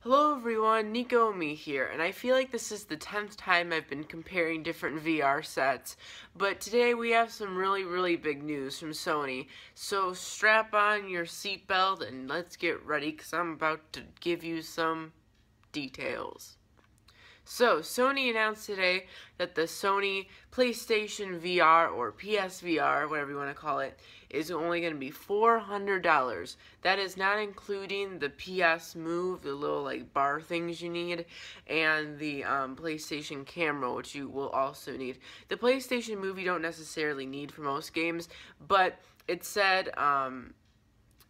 Hello everyone, Niko Amii here, and I feel like this is the 10th time I've been comparing different VR sets, but today we have some really big news from Sony, so strap on your seatbelt and let's get ready because I'm about to give you some details. So, Sony announced today that the Sony PlayStation VR, or PSVR, whatever you want to call it, is only going to be $400. That is not including the PS Move, the little like bar things you need, and the PlayStation camera, which you will also need. The PlayStation Move you don't necessarily need for most games, but it said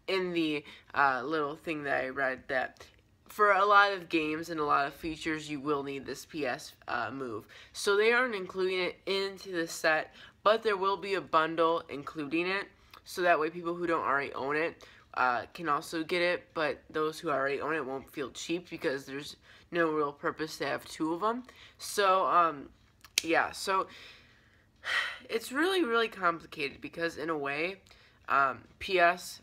in the little thing that I read that for a lot of games and a lot of features, you will need this PS Move. So they aren't including it into the set, but there will be a bundle including it. So that way people who don't already own it can also get it, but those who already own it won't feel cheap because there's no real purpose to have two of them. So, yeah, so it's really complicated because in a way, PS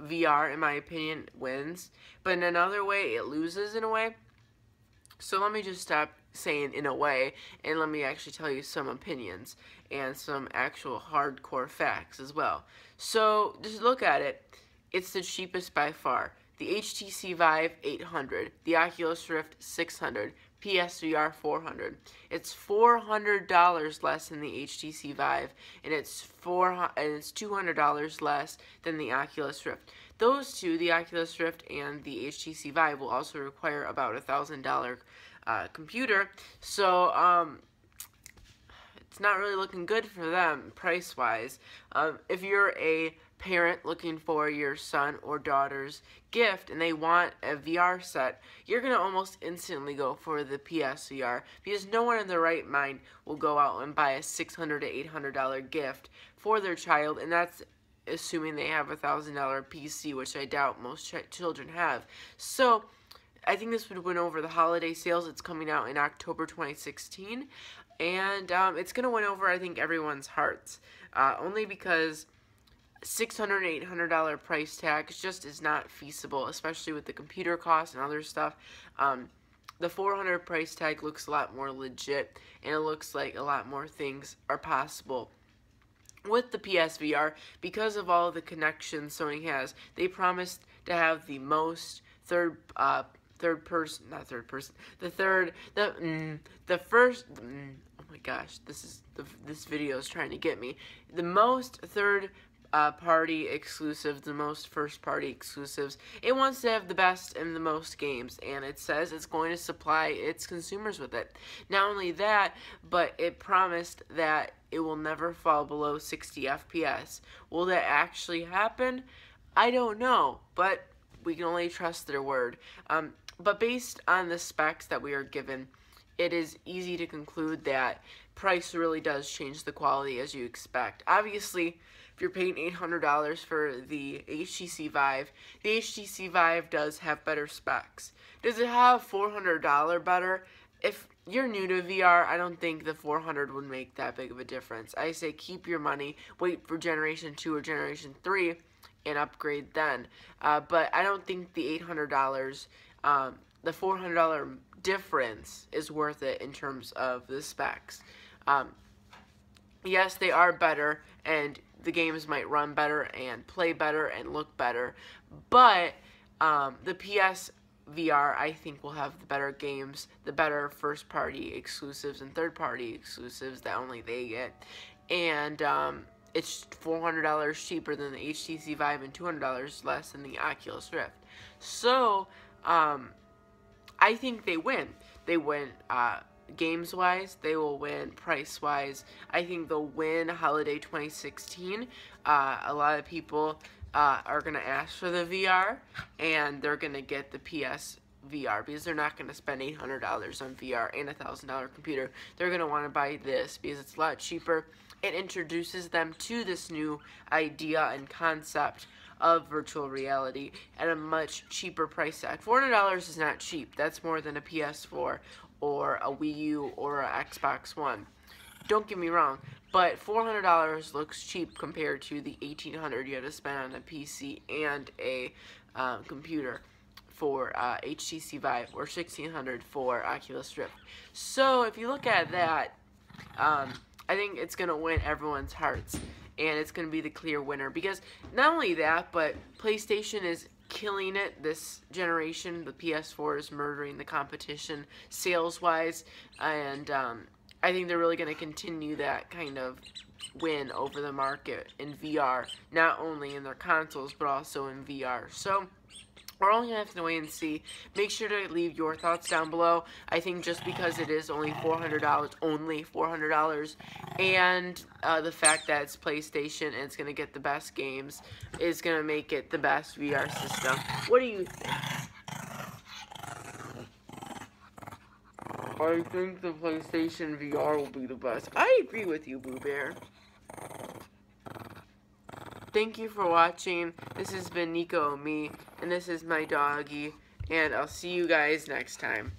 VR, in my opinion, wins, but in another way, it loses in a way. So let me just stop saying in a way, and let me actually tell you some opinions and some actual hardcore facts as well. So just look at it. It's the cheapest by far. The HTC Vive, $800. The Oculus Rift, $600. PSVR, $400. It's $400 less than the HTC Vive, and it's $200 less than the Oculus Rift. Those two, the Oculus Rift and the HTC Vive, will also require about $1,000 computer. So it's not really looking good for them price-wise. If you're a parent looking for your son or daughter's gift and they want a VR set, you're going to almost instantly go for the PSVR because no one in their right mind will go out and buy a $600 to $800 gift for their child, and that's assuming they have a $1,000 PC, which I doubt most children have. So I think this would win over the holiday sales. It's coming out in October 2016, and it's going to win over, I think, everyone's hearts, only because $600 and $800 price tag just is not feasible, especially with the computer costs and other stuff. The $400 price tag looks a lot more legit, and it looks like a lot more things are possible with the PSVR because of all the connections Sony has. They promised to have the most the video is trying to get me. The most party exclusives, the most first party exclusives. It wants to have the best and the most games, and it says it's going to supply its consumers with it. Not only that, but it promised that it will never fall below 60 FPS. Will that actually happen? I don't know, but we can only trust their word. But based on the specs that we are given, it is easy to conclude that price really does change the quality as you expect. Obviously, if you're paying $800 for the HTC Vive, the HTC Vive does have better specs. Does it have $400 better? If you're new to VR, I don't think the $400 would make that big of a difference. I say keep your money, wait for Generation 2 or Generation 3, and upgrade then. But I don't think the $800, the $400 difference is worth it in terms of the specs. Yes, they are better, and the games might run better and play better and look better, but the PSVR, I think, will have the better games, the better first-party exclusives and third-party exclusives that only they get, and it's $400 cheaper than the HTC Vive and $200 less than the Oculus Rift. So, I think they win. They win games-wise, they will win price-wise. I think they'll win holiday 2016. A lot of people are going to ask for the VR, and they're going to get the PSVR because they're not going to spend $800 on VR and a $1,000 computer. They're going to want to buy this because it's a lot cheaper. It introduces them to this new idea and concept of virtual reality at a much cheaper price tag. $400 is not cheap. That's more than a PS4 or a Wii U or an Xbox One. Don't get me wrong, but $400 looks cheap compared to the $1,800 you have to spend on a PC and a computer. for HTC Vive or $1,600 for Oculus Rift. So if you look at that, I think it's going to win everyone's hearts, and it's going to be the clear winner, because not only that, but PlayStation is killing it this generation. The PS4 is murdering the competition sales-wise, and I think they're really going to continue that kind of win over the market in VR, not only in their consoles, but also in VR. So we're only going to have to wait and see. Make sure to leave your thoughts down below. I think just because it is only $400, and the fact that it's PlayStation and it's going to get the best games is going to make it the best VR system. What do you think? I think the PlayStation VR will be the best. I agree with you, Blue Bear. Thank you for watching. This has been Niko, Amii, and this is my doggy, and I'll see you guys next time.